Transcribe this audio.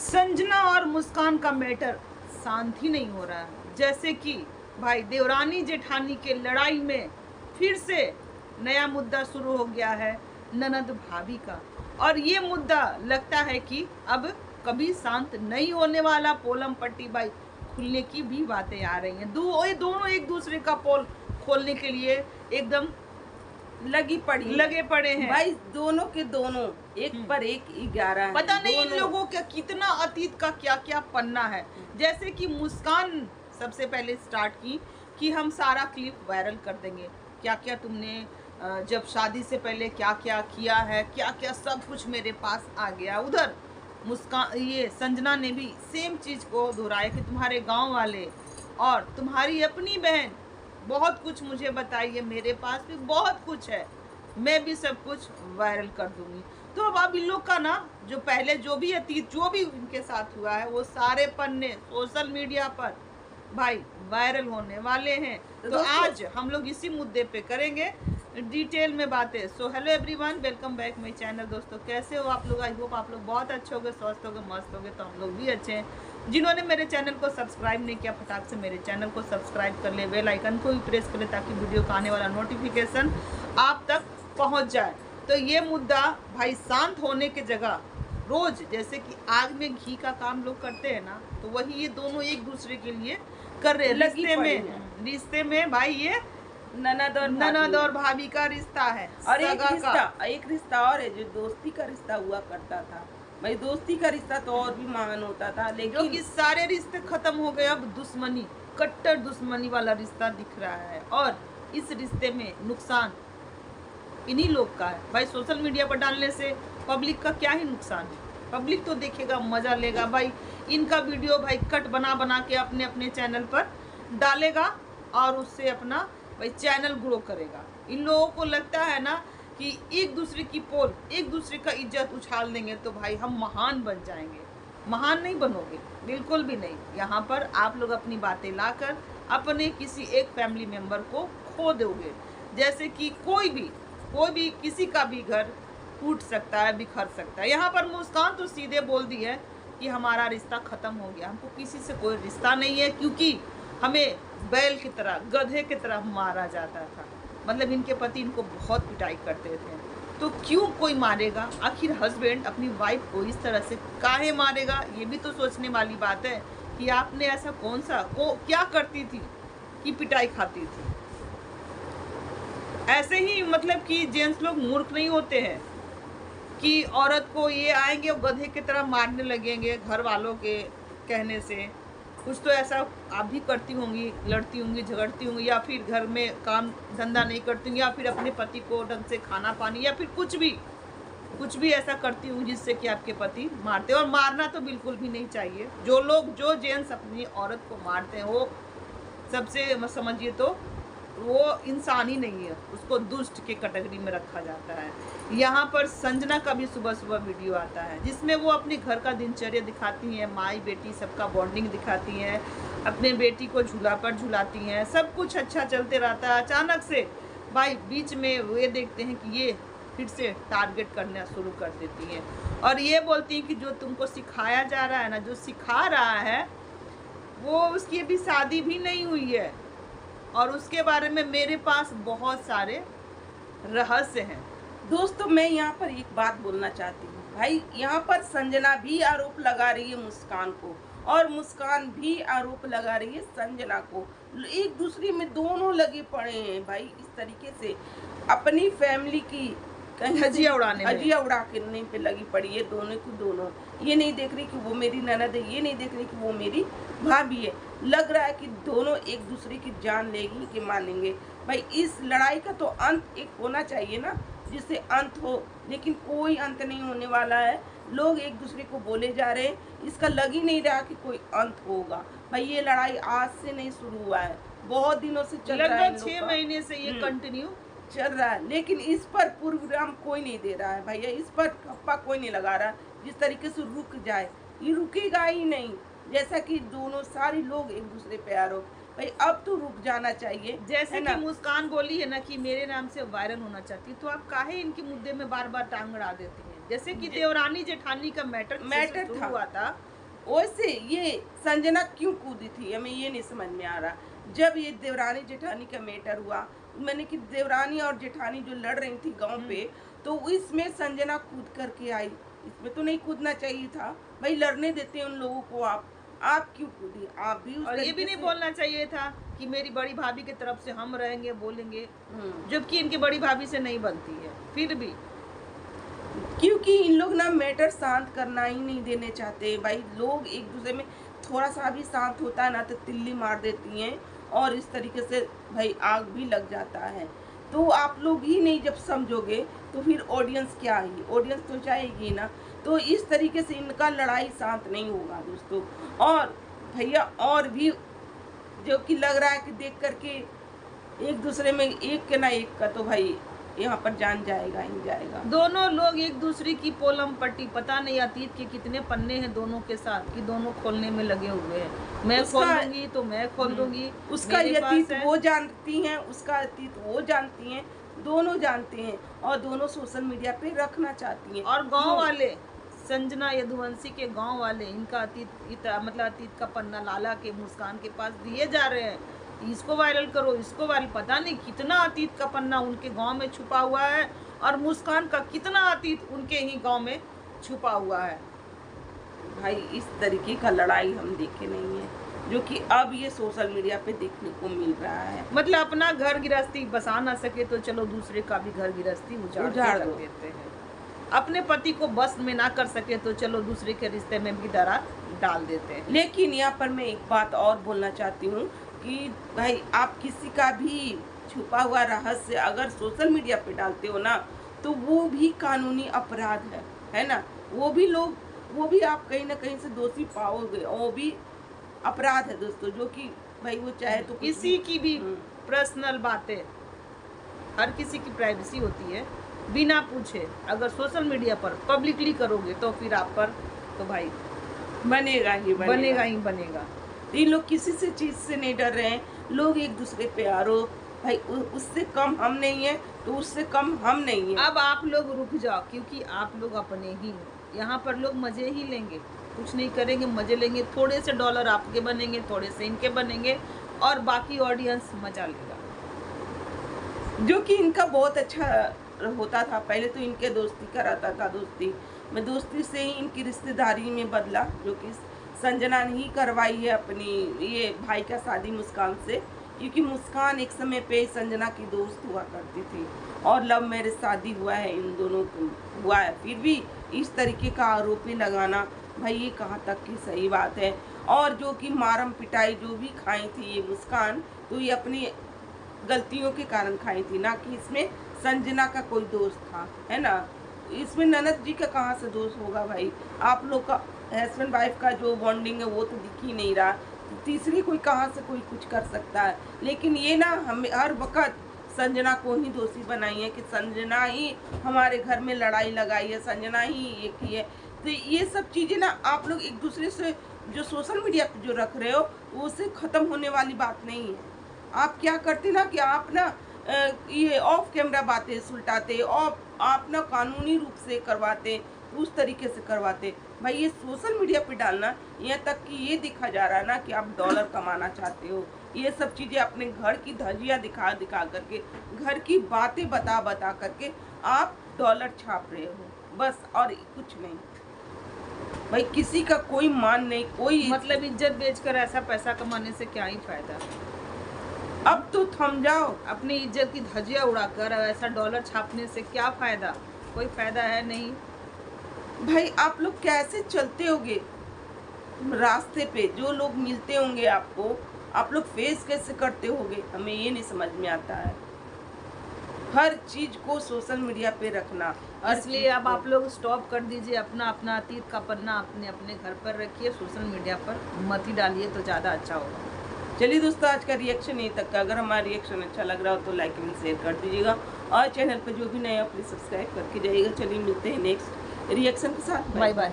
संजना और मुस्कान का मैटर शांत ही नहीं हो रहा है। जैसे कि भाई देवरानी जेठानी के लड़ाई में फिर से नया मुद्दा शुरू हो गया है, ननद भाभी का। और ये मुद्दा लगता है कि अब कभी शांत नहीं होने वाला। पोलम पट्टी भाई खुलने की भी बातें आ रही हैं। ये दोनों एक दूसरे का पोल खोलने के लिए एकदम लगे पड़े हैं भाई। दोनों के दोनों एक पर एक 11 पता नहीं इन लोगों का कितना अतीत का क्या क्या पन्ना है। जैसे कि मुस्कान सबसे पहले स्टार्ट की कि हम सारा क्लिप वायरल कर देंगे, क्या क्या तुमने जब शादी से पहले क्या क्या किया है, क्या क्या सब कुछ मेरे पास आ गया। उधर मुस्कान ये संजना ने भी सेम चीज़ को दोहराया कि तुम्हारे गांव वाले और तुम्हारी अपनी बहन बहुत कुछ मुझे बताइए, मेरे पास भी बहुत कुछ है, मैं भी सब कुछ वायरल कर दूंगी। तो अब इन लोग का ना जो पहले जो भी अतीत जो भी इनके साथ हुआ है वो सारे पन्ने सोशल मीडिया पर भाई वायरल होने वाले हैं। तो आज हम लोग इसी मुद्दे पे करेंगे डिटेल में बातें। So hello everyone, welcome back my channel. दोस्तों कैसे हो आप लोग? आई होप आप लोग बहुत अच्छे होंगे, स्वस्थ होंगे, मस्त होंगे। तो हम लोग भी अच्छे हैं। जिन्होंने मेरे चैनल को सब्सक्राइब नहीं किया, फटाक से मेरे चैनल को सब्सक्राइब कर ले, बेल आइकन को भी प्रेस कर ले ताकि वीडियो का आने वाला नोटिफिकेशन आप तक पहुंच जाए। तो ये मुद्दा भाई शांत होने की जगह रोज जैसे कि आग में घी का काम लोग करते हैं ना, तो वही ये दोनों एक दूसरे के लिए कर रहे हैं। रिश्ते में भाई ये ननद और भाभी का रिश्ता है। और एक रिश्ता और है जो दोस्ती का रिश्ता हुआ करता था। भाई दोस्ती का रिश्ता तो और भी महान होता था, लेकिन कि सारे रिश्ते खत्म हो गए। अब दुश्मनी, कट्टर दुश्मनी वाला रिश्ता दिख रहा है। और इस रिश्ते में नुकसान इन्हीं लोग का है। भाई सोशल मीडिया पर डालने से पब्लिक का क्या ही नुकसान है? पब्लिक तो देखेगा, मजा लेगा। भाई इनका वीडियो भाई कट बना बना के अपने अपने चैनल पर डालेगा और उससे अपना भाई चैनल ग्रो करेगा। इन लोगों को लगता है ना कि एक दूसरे की पोल, एक दूसरे का इज्जत उछाल देंगे तो भाई हम महान बन जाएंगे। महान नहीं बनोगे, बिल्कुल भी नहीं। यहाँ पर आप लोग अपनी बातें लाकर अपने किसी एक फैमिली मेंबर को खो दोगे। जैसे कि कोई भी किसी का भी घर टूट सकता है, बिखर सकता है। यहाँ पर मुस्कान तो सीधे बोल दी है कि हमारा रिश्ता खत्म हो गया, हमको किसी से कोई रिश्ता नहीं है, क्योंकि हमें बैल की तरह, गधे की तरह मारा जाता था। मतलब इनके पति इनको बहुत पिटाई करते थे। तो क्यों कोई मारेगा? आखिर हस्बैंड अपनी वाइफ को इस तरह से काहे मारेगा? ये भी तो सोचने वाली बात है कि आपने ऐसा क्या करती थी कि पिटाई खाती थी। ऐसे ही मतलब कि जेंट्स लोग मूर्ख नहीं होते हैं कि औरत को ये आएंगे और गधे की तरह मारने लगेंगे घर वालों के कहने से। कुछ तो ऐसा आप भी करती होंगी, लड़ती होंगी, झगड़ती होंगी, या फिर घर में काम धंधा नहीं करती होंगी, या फिर अपने पति को ढंग से खाना पानी, या फिर कुछ भी ऐसा करती होंगी जिससे कि आपके पति मारते हैं। और मारना तो बिल्कुल भी नहीं चाहिए। जो जेंट्स अपनी औरत को मारते हैं वो सबसे समझिए तो वो इंसान ही नहीं है, उसको दुष्ट के कैटेगरी में रखा जाता है। यहाँ पर संजना का भी सुबह सुबह वीडियो आता है जिसमें वो अपने घर का दिनचर्या दिखाती हैं, माई बेटी सबका बॉन्डिंग दिखाती हैं, अपने बेटी को झूला पर झुलाती हैं, सब कुछ अच्छा चलते रहता है। अचानक से भाई बीच में ये देखते हैं कि ये फिर से टारगेट करना शुरू कर देती हैं और ये बोलती हैं कि जो तुमको सिखाया जा रहा है ना, जो सिखा रहा है वो उसकी अभी शादी भी नहीं हुई है और उसके बारे में मेरे पास बहुत सारे रहस्य हैं। दोस्तों मैं यहाँ पर एक बात बोलना चाहती हूँ। भाई यहाँ पर संजना भी आरोप लगा रही है मुस्कान को और मुस्कान भी आरोप लगा रही है संजना को। एक दूसरे में दोनों लगे पड़े हैं भाई, इस तरीके से अपनी फैमिली की हजिया उड़ाने पे लगी पड़ी है। दोनों की दोनों ये नहीं देख रही कि वो मेरी ननद है, ये नहीं देख रही कि वो मेरी भाभी है। लग रहा है कि दोनों एक दूसरे की जान लेगी कि मानेंगे। भाई इस लड़ाई का तो अंत एक होना चाहिए ना, जिससे अंत हो, लेकिन कोई अंत नहीं होने वाला है। लोग एक दूसरे को बोले जा रहे हैं, इसका लग ही नहीं रहा कि कोई अंत होगा। भाई ये लड़ाई आज से नहीं शुरू हुआ है, बहुत दिनों से चल रहा है, लगभग 6 महीने से ये कंटिन्यू चल रहा है। लेकिन इस पर प्रोग्राम कोई नहीं दे रहा है भैया, इस पर ठप्पा कोई नहीं लगा रहा जिस तरीके से रुक जाए। ये रुकेगा ही नहीं, जैसा कि दोनों सारे लोग एक दूसरे पे आरोप। भाई अब तो रुक जाना चाहिए। जैसे कि मुस्कान बोली है ना कि मेरे नाम से वायरल होना चाहती, तो आप काहे इनके मुद्दे में बार बार टांग अड़ा देती हैं? जैसे कि देवरानी जेठानी का मैटर था। हुआ था। वैसे ये संजना क्यों कूदी थी, हमें ये नहीं समझ में आ रहा। जब ये देवरानी जेठानी का मैटर हुआ, मैंने कि देवरानी और जेठानी जो लड़ रही थी गांव पे, तो इसमें संजना कूद करके आई। इसमें तो नहीं कूदना चाहिए था भाई, लड़ने देते हैं उन लोगों को। आप क्यों कूदी? आप भी उस और ये भी तरीके नहीं से- बोलना चाहिए था कि मेरी बड़ी भाभी की तरफ से हम रहेंगे बोलेंगे, हम्म। जबकि इनकी बड़ी भाभी से नहीं बनती है। फिर भी क्योंकि इन लोग ना मैटर शांत करना ही नहीं देने चाहते भाई। लोग एक दूसरे में थोड़ा सा भी शांत होता है ना तो तिल्ली मार देती हैं, और इस तरीके से भाई आग भी लग जाता है। तो आप लोग ही नहीं जब समझोगे तो फिर ऑडियंस क्या है? ऑडियंस तो चाहेगी ना। तो इस तरीके से इनका लड़ाई शांत नहीं होगा दोस्तों। और भैया और भी जो कि लग रहा है कि देख करके एक दूसरे में एक के ना एक का तो भाई यहाँ पर जान जाएगा ही जाएगा। दोनों लोग एक दूसरे की पोलम पट्टी, पता नहीं अतीत के कितने पन्ने हैं दोनों के साथ, कि दोनों खोलने में लगे हुए हैं। मैं खोल दूंगी तो मैं खोल दूंगी, उसका मेरे पास अतीत है। वो जानती हैं, उसका अतीत वो जानती हैं, दोनों जानते हैं और दोनों सोशल मीडिया पे रखना चाहती हैं। और गांव वाले, संजना यदुवंशी के गांव वाले, इनका मतलब अतीत का पन्ना लाला के, मुस्कान के पास दिए जा रहे हैं। इसको वायरल करो, इसको वायरल, पता नहीं कितना अतीत का पन्ना उनके गांव में छुपा हुआ है, और मुस्कान का कितना अतीत उनके ही गांव में छुपा हुआ है। भाई इस तरीके का लड़ाई हम देखे नहीं है, जो कि अब ये सोशल मीडिया पे देखने को मिल रहा है। मतलब अपना घर गृहस्थी बसा ना सके तो चलो दूसरे का भी घर गृहस्थी उजाड़ के रख देते हैं। अपने पति को बस में ना कर सके तो चलो दूसरे के रिश्ते में भी दरार डाल देते हैं। लेकिन यहाँ पर मैं एक बात और बोलना चाहती हूँ कि भाई आप किसी का भी छुपा हुआ रहस्य अगर सोशल मीडिया पे डालते हो ना, तो वो भी कानूनी अपराध है ना। वो भी आप कहीं ना कहीं से दोषी पाओगे, वो भी अपराध है दोस्तों। जो कि भाई वो चाहे तो किसी की भी पर्सनल बातें, हर किसी की प्राइवेसी होती है, बिना पूछे अगर सोशल मीडिया पर पब्लिकली करोगे तो फिर आप पर तो भाई बनेगा ही बनेगा ही बनेगा। ये लोग किसी से चीज से नहीं डर रहे हैं। लोग एक दूसरे पे आरोप, भाई उससे कम हम नहीं है तो उससे कम हम नहीं है। अब आप लोग रुक जाओ, क्योंकि आप लोग अपने ही हो। यहाँ पर लोग मजे ही लेंगे, कुछ नहीं करेंगे, मजे लेंगे। थोड़े से डॉलर आपके बनेंगे, थोड़े से इनके बनेंगे, और बाकी ऑडियंस मजा लेगा। जो कि इनका बहुत अच्छा होता था। पहले तो इनके दोस्ती का रहता था, दोस्ती से ही इनकी रिश्तेदारी में बदला, जो कि संजना ने ही करवाई है अपनी ये भाई का शादी मुस्कान से। क्योंकि मुस्कान एक समय पे संजना की दोस्त हुआ करती थी, और लव मैरिज शादी हुआ है, इन दोनों को हुआ है। फिर भी इस तरीके का आरोप ही लगाना भाई ये कहाँ तक की सही बात है। और जो कि मारम पिटाई जो भी खाई थी ये मुस्कान, तो ये अपनी गलतियों के कारण खाई थी, ना कि इसमें संजना का कोई दोस्त था, है ना। इसमें ननद जी का कहाँ से दोस्त होगा भाई? आप लोग का हस्बैंड वाइफ का जो बॉन्डिंग है वो तो दिख ही नहीं रहा। तीसरी कोई कहाँ से कोई कुछ कर सकता है? लेकिन ये ना हमें हर वक्त संजना को ही दोषी बनाई है कि संजना ही हमारे घर में लड़ाई लगाई है, संजना ही ये की है। तो ये सब चीज़ें ना आप लोग एक दूसरे से जो सोशल मीडिया पे जो रख रहे हो वो उससे ख़त्म होने वाली बात नहीं है। आप क्या करते ना कि आप ना ये ऑफ कैमरा बातें सुलटाते, और आप ना कानूनी रूप से करवाते, उस तरीके से करवाते। भाई ये सोशल मीडिया पे डालना, यहाँ तक कि ये दिखा जा रहा है ना कि आप डॉलर कमाना चाहते हो। ये सब चीज़ें अपने घर की धज्जियाँ दिखा करके, घर की बातें बता करके आप डॉलर छाप रहे हो बस, और कुछ नहीं। भाई किसी का कोई मान नहीं, कोई मतलब इज्जत बेचकर ऐसा पैसा कमाने से क्या ही फायदा। अब तो थम जाओ। अपनी इज्जत की धज्जियां उड़ाकर ऐसा डॉलर छापने से क्या फायदा? कोई फायदा है नहीं। भाई आप लोग कैसे चलते होगे रास्ते पे? जो लोग मिलते होंगे आपको, आप लोग फेस कैसे करते होगे? हमें ये नहीं समझ में आता है। हर चीज को सोशल मीडिया पे रखना, इसलिए अब आप लोग स्टॉप कर दीजिए। अपना अपना अतीत का पन्ना अपने अपने घर पर रखिए, सोशल मीडिया पर मत ही डालिए तो ज़्यादा अच्छा होगा। चलिए दोस्तों, आज का रिएक्शन यहीं तक का। अगर हमारा रिएक्शन अच्छा लग रहा हो तो लाइक एंड शेयर कर दीजिएगा, और चैनल पर जो भी नया प्लीज सब्सक्राइब करके जाइएगा। चलिए मिलते हैं नेक्स्ट रिएक्शन के साथ। Bye bye.